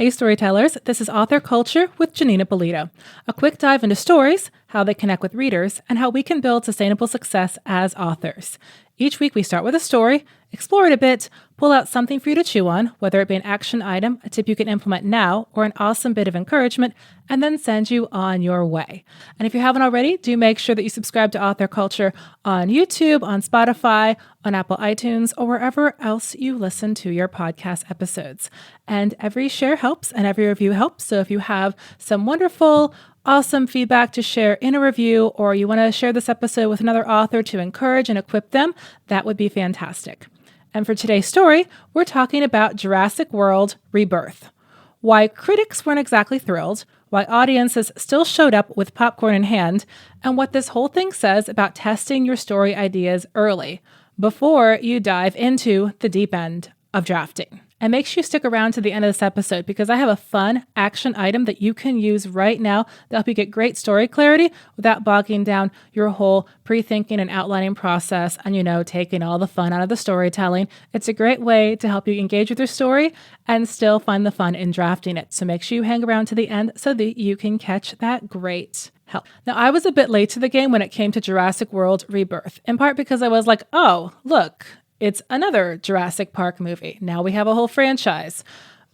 Hey storytellers, this is Author Culture with Janina Polito. A quick dive into stories, how they connect with readers, and how we can build sustainable success as authors. Each week we start with a story, explore it a bit, pull out something for you to chew on, whether it be an action item, a tip you can implement now, or an awesome bit of encouragement, and then send you on your way. And if you haven't already, do make sure that you subscribe to Author Culture on YouTube, on Spotify, on Apple iTunes, or wherever else you listen to your podcast episodes. And every share helps and every review helps. So if you have some wonderful, awesome feedback to share in a review, or you want to share this episode with another author to encourage and equip them, that would be fantastic. And for today's story, we're talking about Jurassic World Rebirth. Why critics weren't exactly thrilled, why audiences still showed up with popcorn in hand, and what this whole thing says about testing your story ideas early, before you dive into the deep end of drafting. And make sure you stick around to the end of this episode because I have a fun action item that you can use right now to help you get great story clarity without bogging down your whole pre-thinking and outlining process and, taking all the fun out of the storytelling. It's a great way to help you engage with your story and still find the fun in drafting it. So make sure you hang around to the end so that you can catch that great help. Now, I was a bit late to the game when it came to Jurassic World Rebirth, in part because I was like, oh, look, it's another Jurassic Park movie. Now we have a whole franchise.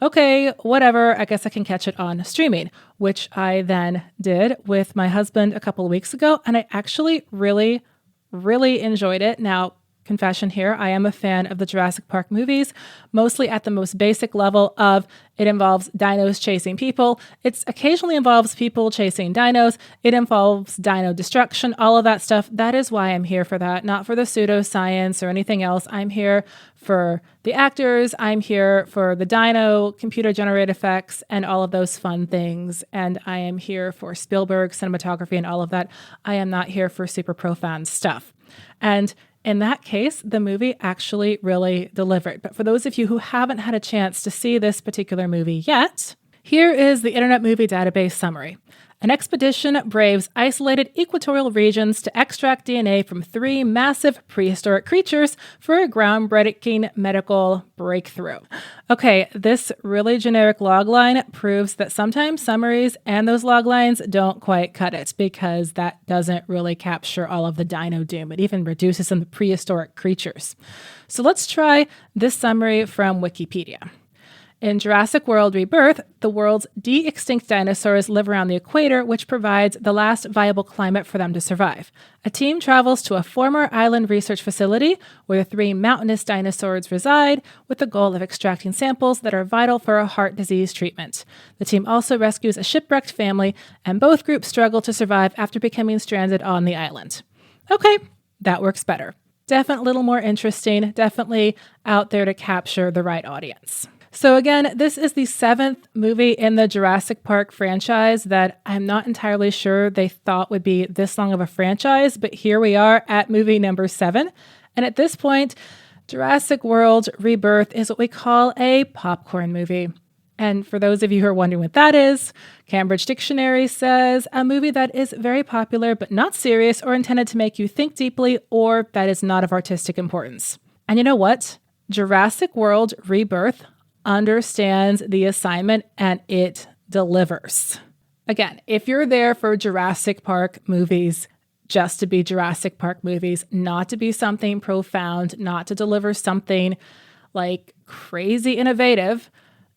Okay, whatever. I guess I can catch it on streaming, which I then did with my husband a couple of weeks ago. And I actually really, really enjoyed it. Now, confession here, I am a fan of the Jurassic Park movies, mostly at the most basic level of it involves dinos chasing people. It occasionally involves people chasing dinos. It involves dino destruction, all of that stuff. That is why I'm here for that, not for the pseudoscience or anything else. I'm here for the actors. I'm here for the dino computer-generated effects and all of those fun things. And I am here for Spielberg cinematography and all of that. I am not here for super profound stuff. And in that case, the movie actually really delivered. But for those of you who haven't had a chance to see this particular movie yet, here is the Internet Movie Database summary. An expedition braves isolated equatorial regions to extract DNA from 3 massive prehistoric creatures for a groundbreaking medical breakthrough. Okay, this really generic logline proves that sometimes summaries and those loglines don't quite cut it because that doesn't really capture all of the dino doom. It even reduces some of the prehistoric creatures. So let's try this summary from Wikipedia. In Jurassic World Rebirth, the world's de-extinct dinosaurs live around the equator, which provides the last viable climate for them to survive. A team travels to a former island research facility where the 3 mountainous dinosaurs reside with the goal of extracting samples that are vital for a heart disease treatment. The team also rescues a shipwrecked family, and both groups struggle to survive after becoming stranded on the island. Okay, that works better. Definitely a little more interesting, definitely out there to capture the right audience. So again, this is the 7th movie in the Jurassic Park franchise that I'm not entirely sure they thought would be this long of a franchise, but here we are at movie number 7. And at this point, Jurassic World Rebirth is what we call a popcorn movie. And for those of you who are wondering what that is, Cambridge Dictionary says a movie that is very popular but not serious or intended to make you think deeply or that is not of artistic importance. And you know what? Jurassic World Rebirth understands the assignment and it delivers. Again, if you're there for Jurassic Park movies, just to be Jurassic Park movies, not to be something profound, not to deliver something like crazy innovative,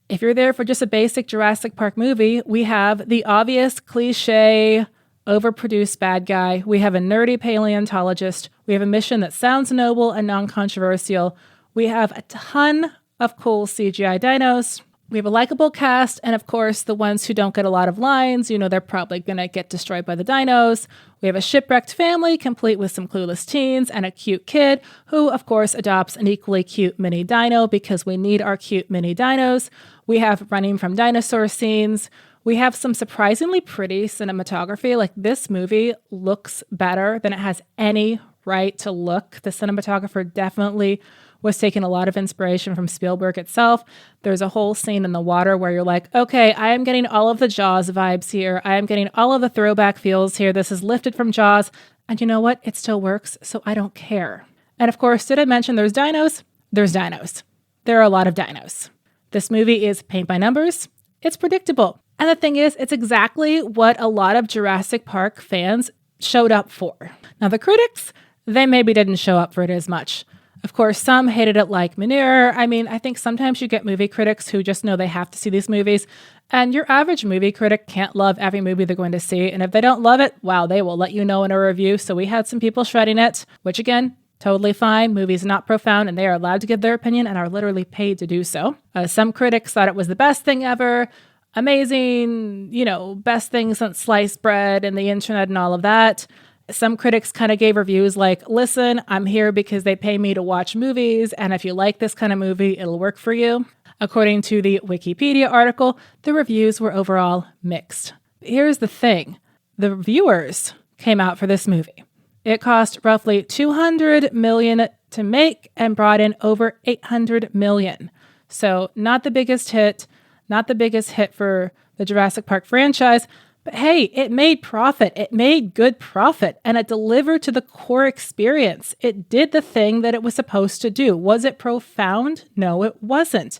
if you're there for just a basic Jurassic Park movie, we have the obvious cliche, overproduced bad guy. We have a nerdy paleontologist. We have a mission that sounds noble and non-controversial. We have a ton of cool CGI dinos. We have a likable cast, and of course, the ones who don't get a lot of lines, they're probably going to get destroyed by the dinos. We have a shipwrecked family, complete with some clueless teens and a cute kid, who, of course, adopts an equally cute mini dino because we need our cute mini dinos. We have running from dinosaur scenes. We have some surprisingly pretty cinematography. Like, this movie looks better than it has any right to look. The cinematographer definitely was taking a lot of inspiration from Spielberg itself. There's a whole scene in the water where you're like, okay, I am getting all of the Jaws vibes here. I am getting all of the throwback feels here. This is lifted from Jaws. And you know what? It still works, so I don't care. And of course, did I mention there's dinos? There's dinos. There are a lot of dinos. This movie is paint by numbers. It's predictable. And the thing is, it's exactly what a lot of Jurassic Park fans showed up for. Now, the critics, they maybe didn't show up for it as much. Of course, some hated it like manure. I mean, I think sometimes you get movie critics who just know they have to see these movies, and your average movie critic can't love every movie they're going to see. And if they don't love it, wow, they will let you know in a review. So we had some people shredding it, which again, totally fine. Movie's not profound, and they are allowed to give their opinion and are literally paid to do so. Some critics thought it was the best thing ever. Amazing, best thing since sliced bread and the internet and all of that. Some critics kind of gave reviews like, listen, I'm here because they pay me to watch movies, and if you like this kind of movie, it'll work for you. According to the Wikipedia article, the reviews were overall mixed. Here's the thing. The reviewers came out for this movie. It cost roughly $200 million to make and brought in over $800 million. So not the biggest hit for the Jurassic Park franchise, but hey, it made profit. It made good profit, and it delivered to the core experience. It did the thing that it was supposed to do. Was it profound? No, it wasn't.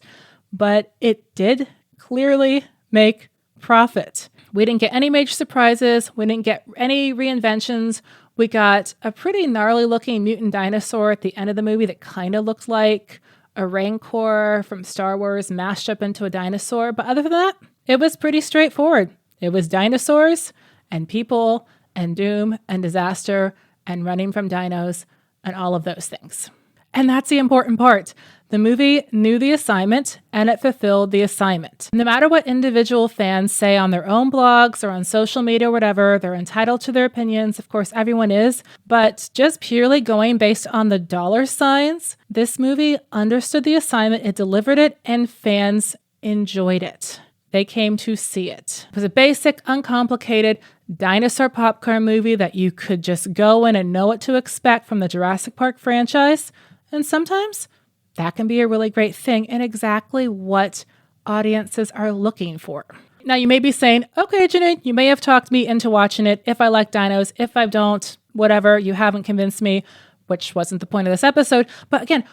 But it did clearly make profit. We didn't get any major surprises. We didn't get any reinventions. We got a pretty gnarly looking mutant dinosaur at the end of the movie that kind of looked like a Rancor from Star Wars mashed up into a dinosaur. But other than that, it was pretty straightforward. It was dinosaurs and people and doom and disaster and running from dinos and all of those things. And that's the important part. The movie knew the assignment and it fulfilled the assignment. No matter what individual fans say on their own blogs or on social media or whatever, they're entitled to their opinions. Of course, everyone is. But just purely going based on the dollar signs, this movie understood the assignment, it delivered it, and fans enjoyed it. They came to see it. It was a basic, uncomplicated dinosaur popcorn movie that you could just go in and know what to expect from the Jurassic Park franchise. And sometimes that can be a really great thing and exactly what audiences are looking for. Now, you may be saying, okay, Janine, you may have talked me into watching it. If I like dinos, if I don't, whatever, you haven't convinced me, which wasn't the point of this episode. But again,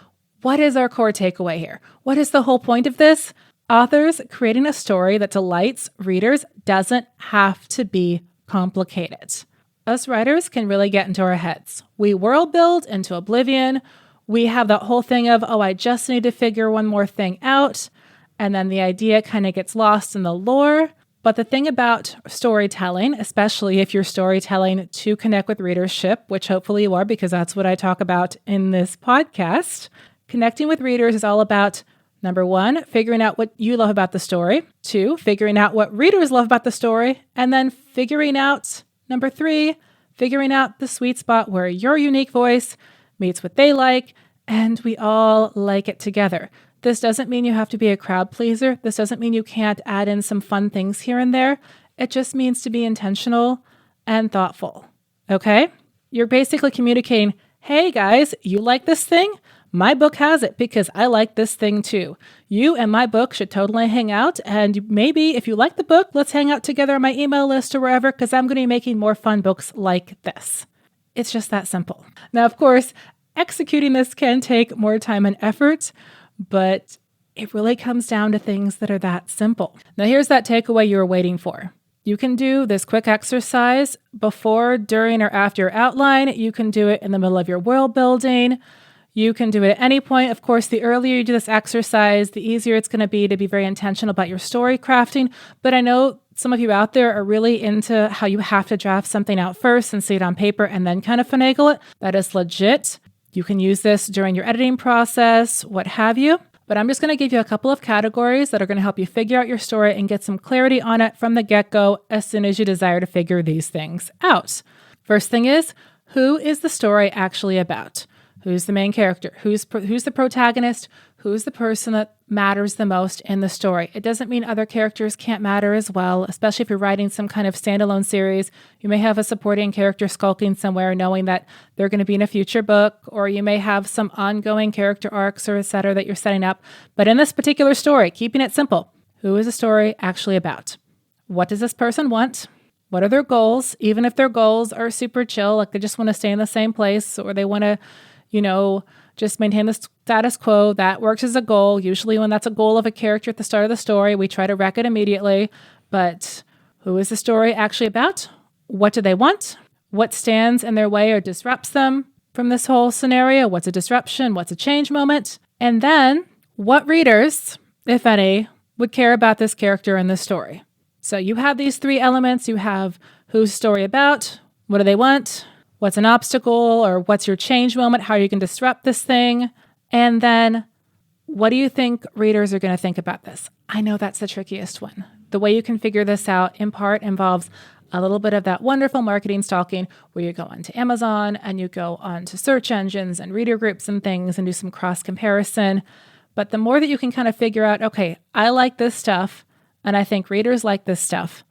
what is our core takeaway here? What is the whole point of this? Authors creating a story that delights readers doesn't have to be complicated. Us writers can really get into our heads. We world build into oblivion. We have that whole thing of, I just need to figure one more thing out. And then the idea kind of gets lost in the lore. But the thing about storytelling, especially if you're storytelling to connect with readership, which hopefully you are because that's what I talk about in this podcast, connecting with readers is all about, number one, figuring out what you love about the story. 2, figuring out what readers love about the story. And then figuring out, number 3, figuring out the sweet spot where your unique voice meets what they like, and we all like it together. This doesn't mean you have to be a crowd pleaser. This doesn't mean you can't add in some fun things here and there. It just means to be intentional and thoughtful. Okay? You're basically communicating, hey guys, you like this thing? My book has it because I like this thing too. You and my book should totally hang out, and maybe if you like the book, let's hang out together on my email list or wherever, because I'm going to be making more fun books like this. It's just that simple. Now, of course, executing this can take more time and effort, but it really comes down to things that are that simple. Now, here's that takeaway you were waiting for. You can do this quick exercise before, during, or after your outline. You can do it in the middle of your world building. You can do it at any point. Of course, the earlier you do this exercise, the easier it's going to be very intentional about your story crafting. But I know some of you out there are really into how you have to draft something out first and see it on paper and then kind of finagle it. That is legit. You can use this during your editing process, what have you. But I'm just going to give you a couple of categories that are going to help you figure out your story and get some clarity on it from the get-go as soon as you desire to figure these things out. First thing is, who is the story actually about? Who's the main character? Who's the protagonist? Who's the person that matters the most in the story? It doesn't mean other characters can't matter as well, especially if you're writing some kind of standalone series. You may have a supporting character skulking somewhere knowing that they're going to be in a future book, or you may have some ongoing character arcs or et cetera that you're setting up. But in this particular story, keeping it simple, who is the story actually about? What does this person want? What are their goals? Even if their goals are super chill, like they just want to stay in the same place or they want to, just maintain the status quo. That works as a goal. Usually when that's a goal of a character at the start of the story, we try to wreck it immediately. But who is the story actually about? What do they want? What stands in their way or disrupts them from this whole scenario? What's a disruption? What's a change moment? And then what readers, if any, would care about this character in this story? So you have these three elements. You have who's story about, what do they want, what's an obstacle or what's your change moment, how you can disrupt this thing, and then what do you think readers are going to think about this? I know that's the trickiest one. The way you can figure this out in part involves a little bit of that wonderful marketing stalking where you go onto Amazon and you go onto search engines and reader groups and things and do some cross comparison. But the more that you can kind of figure out, okay, I like this stuff and I think readers like this stuff,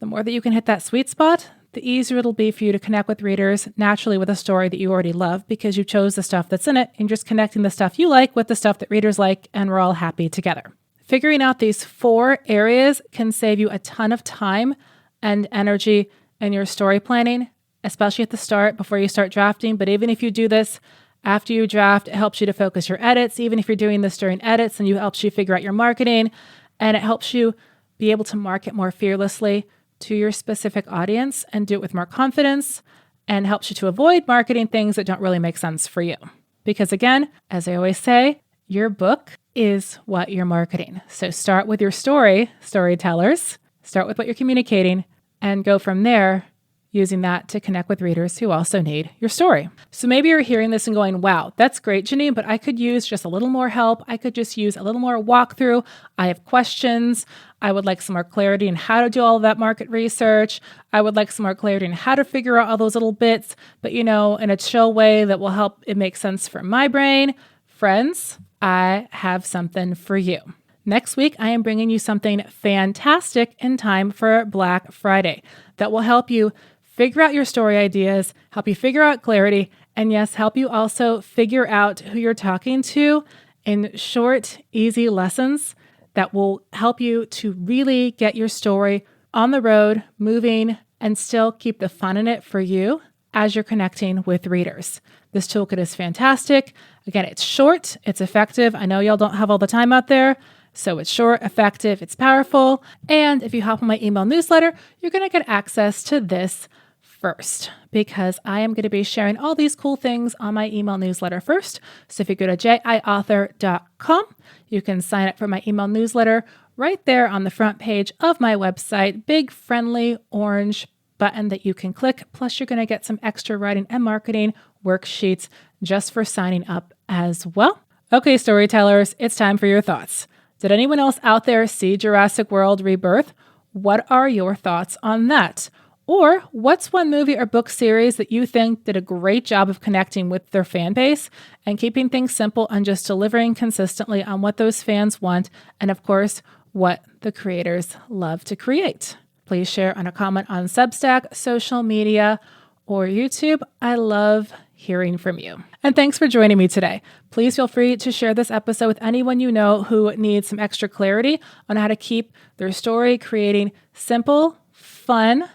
the more that you can hit that sweet spot, the easier it'll be for you to connect with readers naturally with a story that you already love because you chose the stuff that's in it and just connecting the stuff you like with the stuff that readers like, and we're all happy together. Figuring out these 4 areas can save you a ton of time and energy in your story planning, especially at the start before you start drafting. But even if you do this after you draft, it helps you to focus your edits. Even if you're doing this during edits, and it helps you figure out your marketing, and it helps you be able to market more fearlessly to your specific audience and do it with more confidence, and helps you to avoid marketing things that don't really make sense for you. Because again, as I always say, your book is what you're marketing. So start with your storytellers, start with what you're communicating, and go from there using that to connect with readers who also need your story. So maybe you're hearing this and going, wow, that's great, Janine, but I could use just a little more help. I could just use a little more walkthrough. I have questions. I would like some more clarity in how to do all of that market research. I would like some more clarity in how to figure out all those little bits, but in a chill way that will help it make sense for my brain. Friends, I have something for you. Next week, I am bringing you something fantastic in time for Black Friday that will help you figure out your story ideas, help you figure out clarity, and yes, help you also figure out who you're talking to in short, easy lessons that will help you to really get your story on the road, moving, and still keep the fun in it for you as you're connecting with readers. This toolkit is fantastic. Again, it's short, it's effective. I know y'all don't have all the time out there, so it's short, effective, it's powerful. And if you hop on my email newsletter, you're going to get access to this first because I am going to be sharing all these cool things on my email newsletter first. So if you go to jiauthor.com, you can sign up for my email newsletter right there on the front page of my website, big friendly orange button that you can click. Plus, you're going to get some extra writing and marketing worksheets just for signing up as well. Okay, storytellers, it's time for your thoughts. Did anyone else out there see Jurassic World Rebirth? What are your thoughts on that? Or what's one movie or book series that you think did a great job of connecting with their fan base and keeping things simple and just delivering consistently on what those fans want and, of course, what the creators love to create? Please share on a comment on Substack, social media, or YouTube. I love hearing from you. And thanks for joining me today. Please feel free to share this episode with anyone you know who needs some extra clarity on how to keep their story creating simple, fun,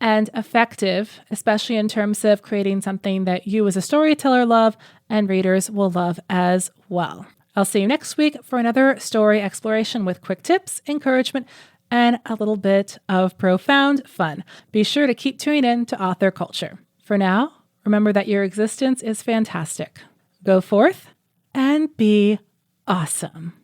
and effective, especially in terms of creating something that you as a storyteller love and readers will love as well. I'll see you next week for another story exploration with quick tips, encouragement, and a little bit of profound fun. Be sure to keep tuning in to Author Culture. For now, remember that your existence is fantastic. Go forth and be awesome.